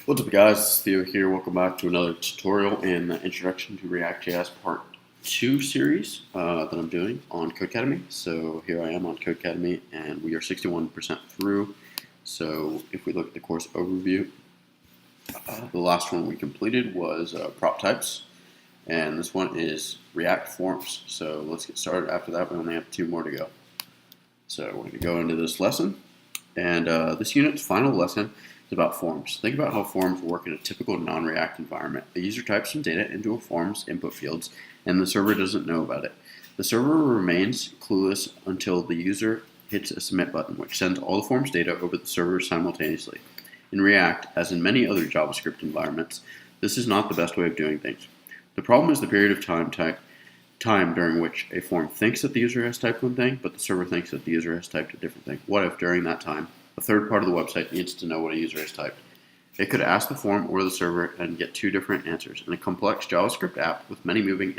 What's up guys, it's Theo here. Welcome back to another tutorial in the Introduction to React.js Part 2 series that I'm doing on Codecademy. So here I am on Codecademy and we are 61% through. So if we look at the course overview, the last one we completed was prop types, and this one is React forms. So let's get started. After that, we only have 2 more to go. So we're going to go into this lesson, and this unit's final lesson is about forms. Think about how forms work in a typical non-React environment. The user types some data into a form's input fields, and the server doesn't know about it. The server remains clueless until the user hits a submit button, which sends all the form's data over the server simultaneously. In React, as in many other JavaScript environments, this is not the best way of doing things. The problem is the period of time during which a form thinks that the user has typed one thing, but the server thinks that the user has typed a different thing. What if, during that time, a third part of the website needs to know what a user has typed? It could ask the form or the server and get 2 different answers. In a complex JavaScript app with many moving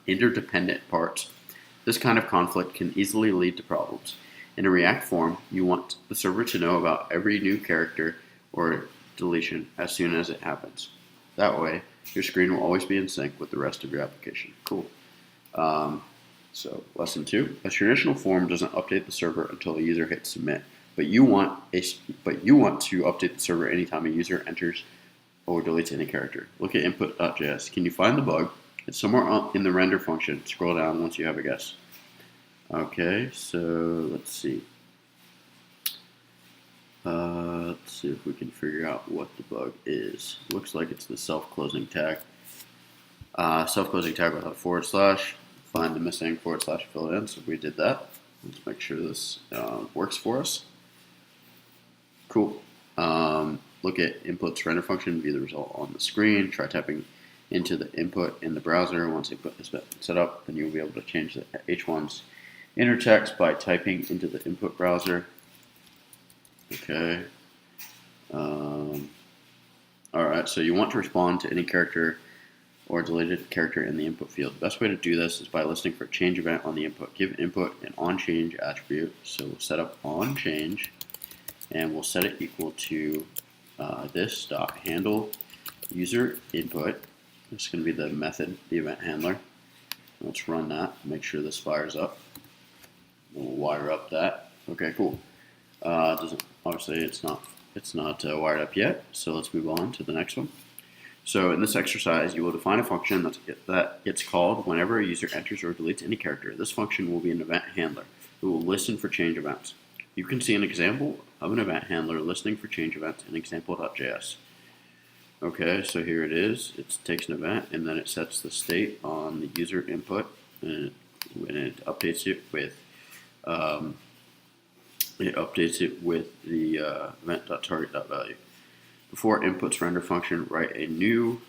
interdependent parts, this kind of conflict can easily lead to problems. In a React form, you want the server to know about every new character or deletion as soon as it happens. That way, your screen will always be in sync with the rest of your application. Cool. So lesson 2: a traditional form doesn't update the server until a user hits submit, but you want to update the server anytime a user enters or deletes any character. Look at input.js. Can you find the bug? It's somewhere in the render function. Scroll down once you have a guess. Okay, so let's see. Let's see if we can figure out what the bug is. Looks like it's the self-closing tag. Self-closing tag without forward slash. Find the missing forward slash, fill it in. So we did that. Let's make sure this works for us. Cool. Look at input's render function, view the result on the screen. Try typing into the input in the browser. Once input is set up, then you'll be able to change the H1's inner text by typing into the input browser. Okay. Alright, so you want to respond to any character or deleted character in the input field. The best way to do this is by listening for a change event on the input. Give input an onChange attribute. So we'll set up onChange, and we'll set it equal to this.handle user input. This is going to be the method, the event handler. Let's run that. Make sure this fires up. We'll wire up that. Okay, cool. Obviously it's not wired up yet, so let's move on to the next one. So in this exercise, you will define a function that gets called whenever a user enters or deletes any character. This function will be an event handler. It will listen for change events. You can see an example of an event handler listening for change events in example.js. Okay, so here it is. It takes an event and then it sets the state on the user input, and it updates it with the event.target.value. Before input's render function, write a new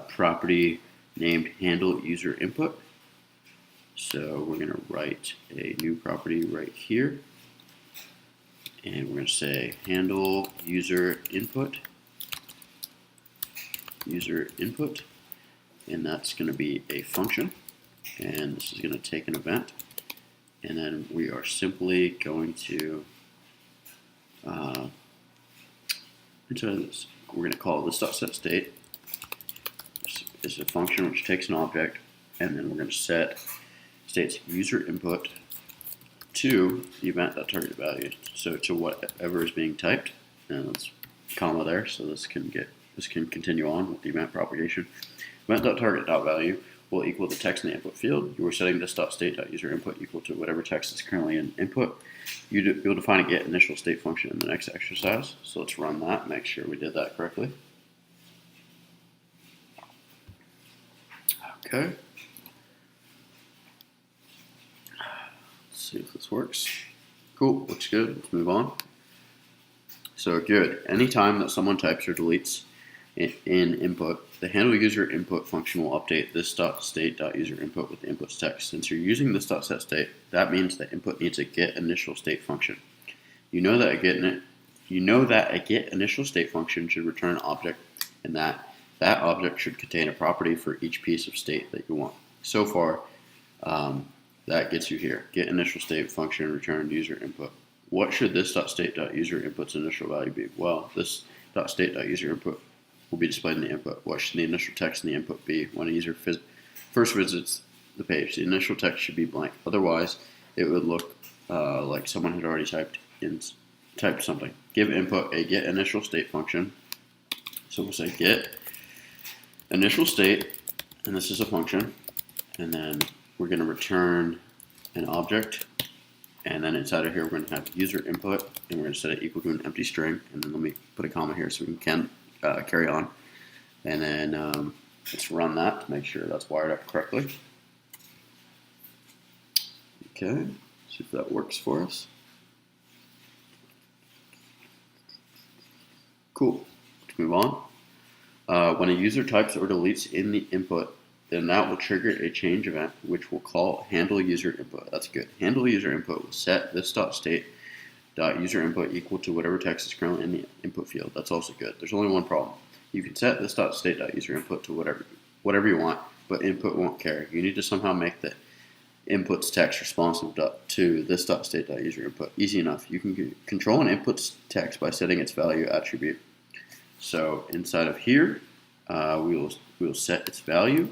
property named handle user input. So we're going to write a new property right here, and we're going to say handle user input, and that's going to be a function, and this is going to take an event. And then we are simply going to we're going to call this .setState. This is a function which takes an object, and then we're going to set state's user input to the event.targetValue, so to whatever is being typed, and let's comma there, so this can continue on with the event propagation. Event.target.value will equal the text in the input field. You are setting this.state.userInput equal to whatever text is currently in input. You'll define a get initial state function in the next exercise. So let's run that, make sure we did that correctly. Okay. Let's see if this works. Cool, looks good. Let's move on. So good. Anytime that someone types or deletes in input, the handle user input function will update this.state.userInput with the input's text. Since you're using this.setState, that means that input needs a get initial state function. You know that a get initial state function should return an object, and that object should contain a property for each piece of state that you want. So far, that gets you here. Get initial state function return user input. What should this.state.userInput's initial value be? Well, this .state.user input will be displayed in the input. What should the initial text in the input be when a user first visits the page? The initial text should be blank. Otherwise, it would look like someone had already typed something. Give input a get initial state function. So we'll say get initial state, and this is a function, and then we're going to return an object, and then inside of here we're going to have user input, and we're going to set it equal to an empty string, and then let me put a comma here so we can carry on, and then let's run that to make sure that's wired up correctly. Okay, see if that works for us. Cool. Let's move on. When a user types or deletes in the input, then that will trigger a change event, which we'll call handle user input. That's good. Handle user input will set this.state.user input equal to whatever text is currently in the input field. That's also good. There's only one problem. You can set this.state.user input to whatever you want, but input won't carry. You need to somehow make the input's text responsive to this.state.user input. Easy enough. You can control an input's text by setting its value attribute. So inside of here, we will set its value.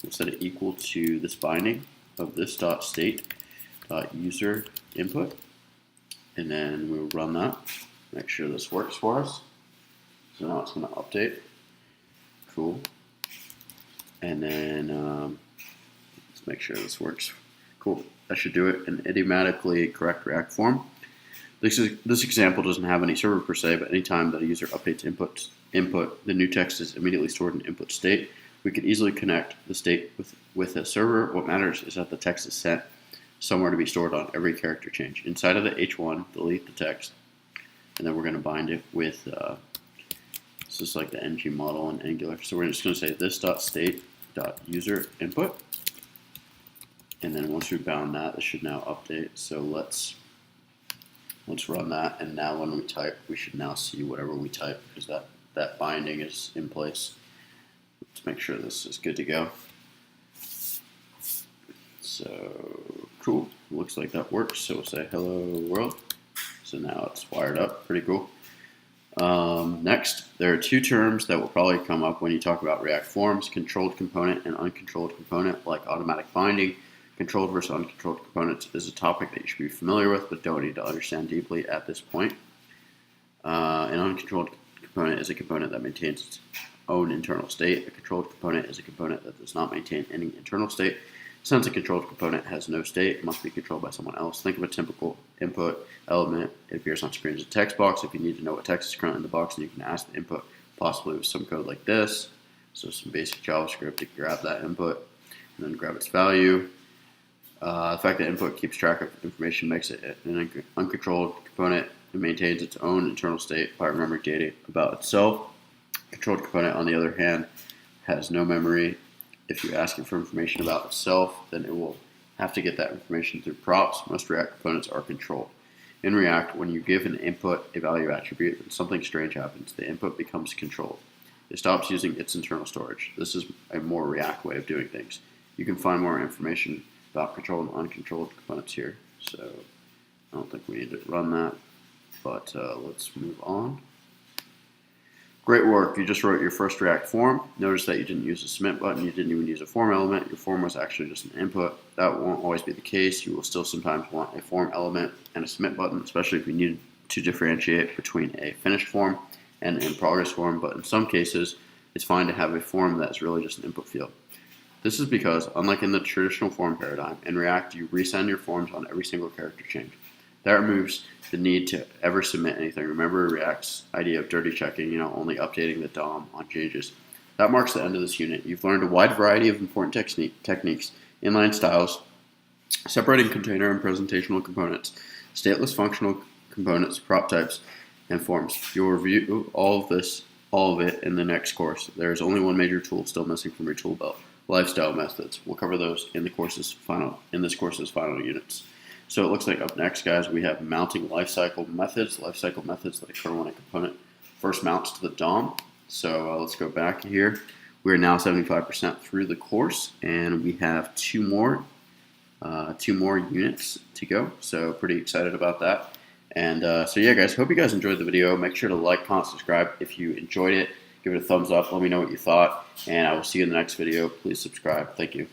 We'll set it equal to this binding of this.state.user input, and then we'll run that. Make sure this works for us. So now it's going to update. Cool. And then let's make sure this works. Cool. That should do it in idiomatically correct React form. This example doesn't have any server per se, but anytime that a user updates input, the new text is immediately stored in input state. We could easily connect the state with a server. What matters is that the text is sent somewhere to be stored on every character change. Inside of the h1, delete the text, and then we're going to bind it with, this is like the ng model in Angular. So we're just going to say this.state.user input, and then once we've bound that, this should now update. So let's run that, and now when we type, we should now see whatever we type because that binding is in place. Let's make sure this is good to go. So cool, looks like that works. So we'll say hello world. So now it's wired up, pretty cool. Next, there are two terms that will probably come up when you talk about React forms: controlled component and uncontrolled component, like automatic binding. Controlled versus uncontrolled components is a topic that you should be familiar with, but don't need to understand deeply at this point. An uncontrolled component is a component that maintains its own internal state. A controlled component is a component that does not maintain any internal state. Since a controlled component has no state, it must be controlled by someone else. Think of a typical input element. It appears on screen as a text box. If you need to know what text is currently in the box, then you can ask the input, possibly with some code like this. So some basic JavaScript to grab that input and then grab its value. The fact that input keeps track of information makes it an uncontrolled component. It maintains its own internal state by remembering data about itself. Controlled component, on the other hand, has no memory. If you ask it for information about itself, then it will have to get that information through props. Most React components are controlled. In React, when you give an input a value attribute, then something strange happens. The input becomes controlled. It stops using its internal storage. This is a more React way of doing things. You can find more information about controlled and uncontrolled components here. So I don't think we need to run that, but let's move on. Great work. You just wrote your first React form. Notice that you didn't use a submit button. You didn't even use a form element. Your form was actually just an input. That won't always be the case. You will still sometimes want a form element and a submit button, especially if you need to differentiate between a finished form and an in-progress form. But in some cases, it's fine to have a form that is really just an input field. This is because, unlike in the traditional form paradigm, in React you resend your forms on every single character change. That removes the need to ever submit anything. Remember React's idea of dirty checking, only updating the DOM on changes. That marks the end of this unit. You've learned a wide variety of important techniques, inline styles, separating container and presentational components, stateless functional components, prop types, and forms. You'll review all of it in the next course. There is only one major tool still missing from your tool belt: lifestyle methods. We'll cover those in this course's final units. So it looks like up next, guys, we have mounting lifecycle methods that occur when a component first mounts to the DOM. So let's go back here. We're now 75% through the course, and we have two more units to go. So pretty excited about that. And so yeah, guys, hope you guys enjoyed the video. Make sure to like, comment, subscribe if you enjoyed it. Give it a thumbs up. Let me know what you thought, and I will see you in the next video. Please subscribe. Thank you.